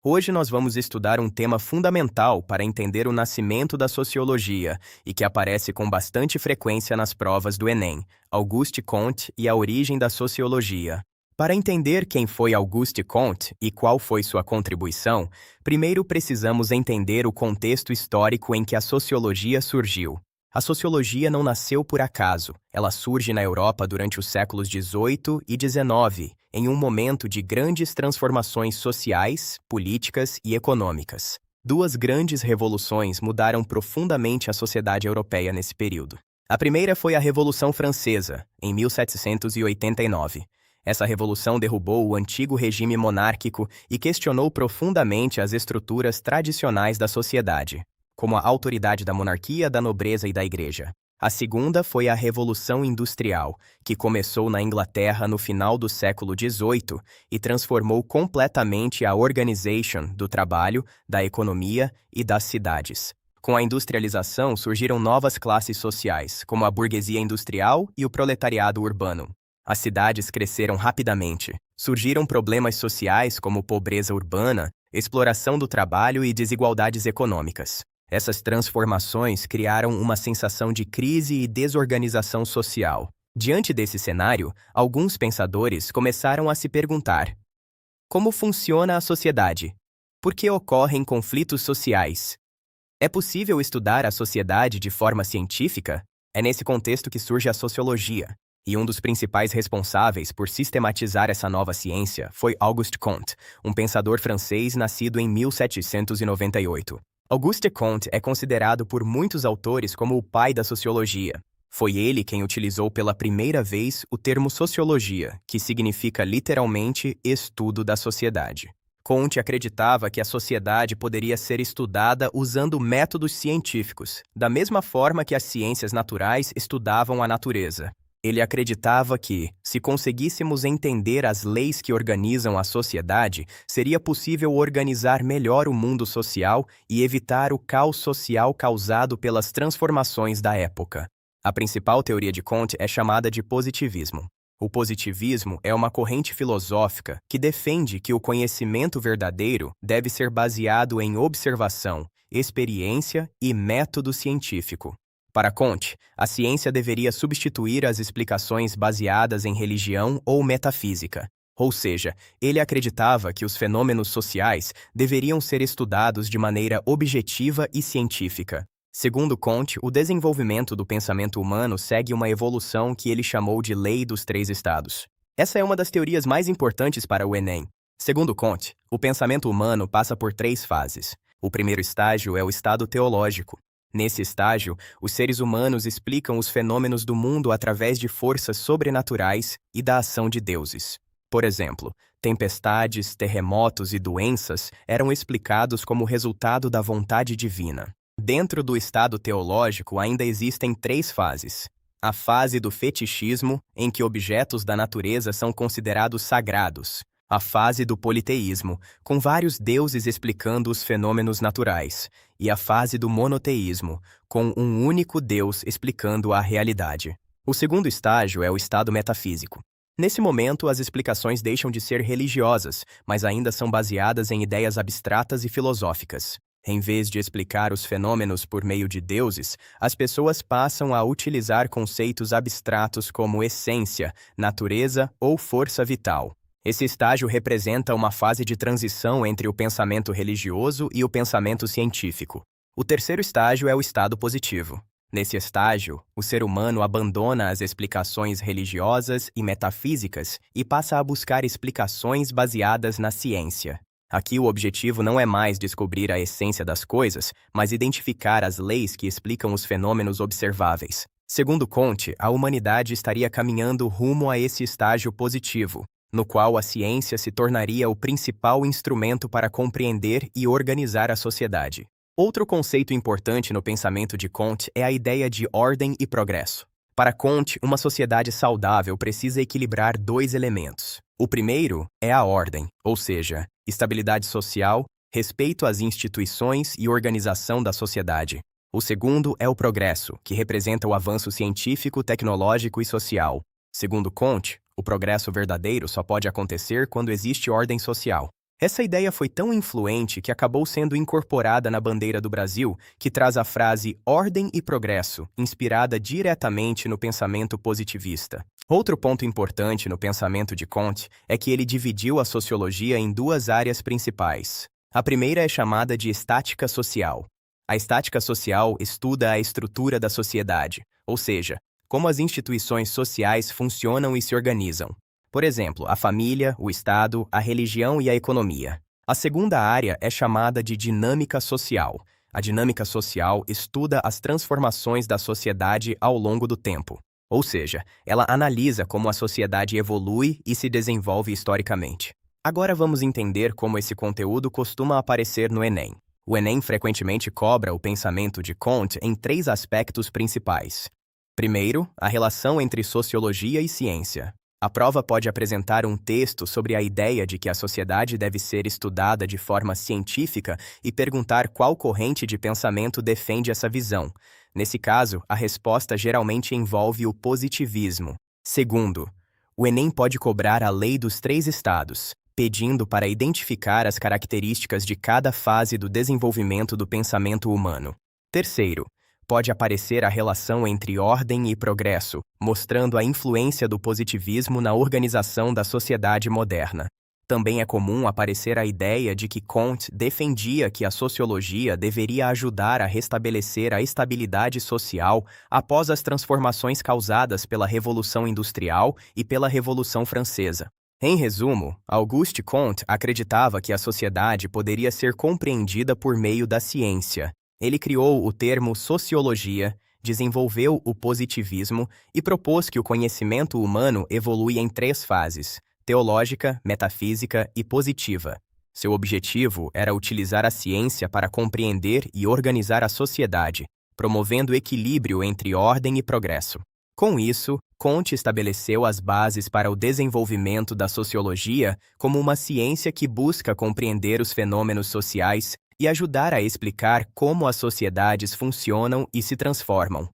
Hoje nós vamos estudar um tema fundamental para entender o nascimento da sociologia e que aparece com bastante frequência nas provas do Enem, Auguste Comte e a origem da sociologia. Para entender quem foi Auguste Comte e qual foi sua contribuição, primeiro precisamos entender o contexto histórico em que a sociologia surgiu. A sociologia não nasceu por acaso. Ela surge na Europa durante os séculos XVIII e XIX, em um momento de grandes transformações sociais, políticas e econômicas. Duas grandes revoluções mudaram profundamente a sociedade europeia nesse período. A primeira foi a Revolução Francesa, em 1789. Essa revolução derrubou o antigo regime monárquico e questionou profundamente as estruturas tradicionais da sociedade, como a autoridade da monarquia, da nobreza e da igreja. A segunda foi a Revolução Industrial, que começou na Inglaterra no final do século XVIII e transformou completamente a organization do trabalho, da economia e das cidades. Com a industrialização surgiram novas classes sociais, como a burguesia industrial e o proletariado urbano. As cidades cresceram rapidamente. Surgiram problemas sociais como pobreza urbana, exploração do trabalho e desigualdades econômicas. Essas transformações criaram uma sensação de crise e desorganização social. Diante desse cenário, alguns pensadores começaram a se perguntar: como funciona a sociedade? Por que ocorrem conflitos sociais? É possível estudar a sociedade de forma científica? É nesse contexto que surge a sociologia. E um dos principais responsáveis por sistematizar essa nova ciência foi Auguste Comte, um pensador francês nascido em 1798. Auguste Comte é considerado por muitos autores como o pai da sociologia. Foi ele quem utilizou pela primeira vez o termo sociologia, que significa literalmente estudo da sociedade. Comte acreditava que a sociedade poderia ser estudada usando métodos científicos, da mesma forma que as ciências naturais estudavam a natureza. Ele acreditava que, se conseguíssemos entender as leis que organizam a sociedade, seria possível organizar melhor o mundo social e evitar o caos social causado pelas transformações da época. A principal teoria de Comte é chamada de positivismo. O positivismo é uma corrente filosófica que defende que o conhecimento verdadeiro deve ser baseado em observação, experiência e método científico. Para Comte, a ciência deveria substituir as explicações baseadas em religião ou metafísica. Ou seja, ele acreditava que os fenômenos sociais deveriam ser estudados de maneira objetiva e científica. Segundo Comte, o desenvolvimento do pensamento humano segue uma evolução que ele chamou de Lei dos Três Estados. Essa é uma das teorias mais importantes para o Enem. Segundo Comte, o pensamento humano passa por 3 fases. O primeiro estágio é o estado teológico. Nesse estágio, os seres humanos explicam os fenômenos do mundo através de forças sobrenaturais e da ação de deuses. Por exemplo, tempestades, terremotos e doenças eram explicados como resultado da vontade divina. Dentro do estado teológico ainda existem 3 fases. A fase do fetichismo, em que objetos da natureza são considerados sagrados. A fase do politeísmo, com vários deuses explicando os fenômenos naturais, e a fase do monoteísmo, com um único Deus explicando a realidade. O segundo estágio é o estado metafísico. Nesse momento, as explicações deixam de ser religiosas, mas ainda são baseadas em ideias abstratas e filosóficas. Em vez de explicar os fenômenos por meio de deuses, as pessoas passam a utilizar conceitos abstratos como essência, natureza ou força vital. Esse estágio representa uma fase de transição entre o pensamento religioso e o pensamento científico. O terceiro estágio é o estado positivo. Nesse estágio, o ser humano abandona as explicações religiosas e metafísicas e passa a buscar explicações baseadas na ciência. Aqui o objetivo não é mais descobrir a essência das coisas, mas identificar as leis que explicam os fenômenos observáveis. Segundo Comte, a humanidade estaria caminhando rumo a esse estágio positivo, no qual a ciência se tornaria o principal instrumento para compreender e organizar a sociedade. Outro conceito importante no pensamento de Comte é a ideia de ordem e progresso. Para Comte, uma sociedade saudável precisa equilibrar 2 elementos. O primeiro é a ordem, ou seja, estabilidade social, respeito às instituições e organização da sociedade. O segundo é o progresso, que representa o avanço científico, tecnológico e social. Segundo Comte, o progresso verdadeiro só pode acontecer quando existe ordem social. Essa ideia foi tão influente que acabou sendo incorporada na bandeira do Brasil, que traz a frase ordem e progresso, inspirada diretamente no pensamento positivista. Outro ponto importante no pensamento de Comte é que ele dividiu a sociologia em duas áreas principais. A primeira é chamada de estática social. A estática social estuda a estrutura da sociedade, ou seja, como as instituições sociais funcionam e se organizam. Por exemplo, a família, o Estado, a religião e a economia. A segunda área é chamada de dinâmica social. A dinâmica social estuda as transformações da sociedade ao longo do tempo. Ou seja, ela analisa como a sociedade evolui e se desenvolve historicamente. Agora vamos entender como esse conteúdo costuma aparecer no Enem. O Enem frequentemente cobra o pensamento de Comte em três aspectos principais. Primeiro, a relação entre sociologia e ciência. A prova pode apresentar um texto sobre a ideia de que a sociedade deve ser estudada de forma científica e perguntar qual corrente de pensamento defende essa visão. Nesse caso, a resposta geralmente envolve o positivismo. Segundo, o Enem pode cobrar a lei dos três estados, pedindo para identificar as características de cada fase do desenvolvimento do pensamento humano. Terceiro, pode aparecer a relação entre ordem e progresso, mostrando a influência do positivismo na organização da sociedade moderna. Também é comum aparecer a ideia de que Comte defendia que a sociologia deveria ajudar a restabelecer a estabilidade social após as transformações causadas pela Revolução Industrial e pela Revolução Francesa. Em resumo, Auguste Comte acreditava que a sociedade poderia ser compreendida por meio da ciência. Ele criou o termo sociologia, desenvolveu o positivismo e propôs que o conhecimento humano evolui em três fases: teológica, metafísica e positiva. Seu objetivo era utilizar a ciência para compreender e organizar a sociedade, promovendo equilíbrio entre ordem e progresso. Com isso, Comte estabeleceu as bases para o desenvolvimento da sociologia como uma ciência que busca compreender os fenômenos sociais e ajudar a explicar como as sociedades funcionam e se transformam.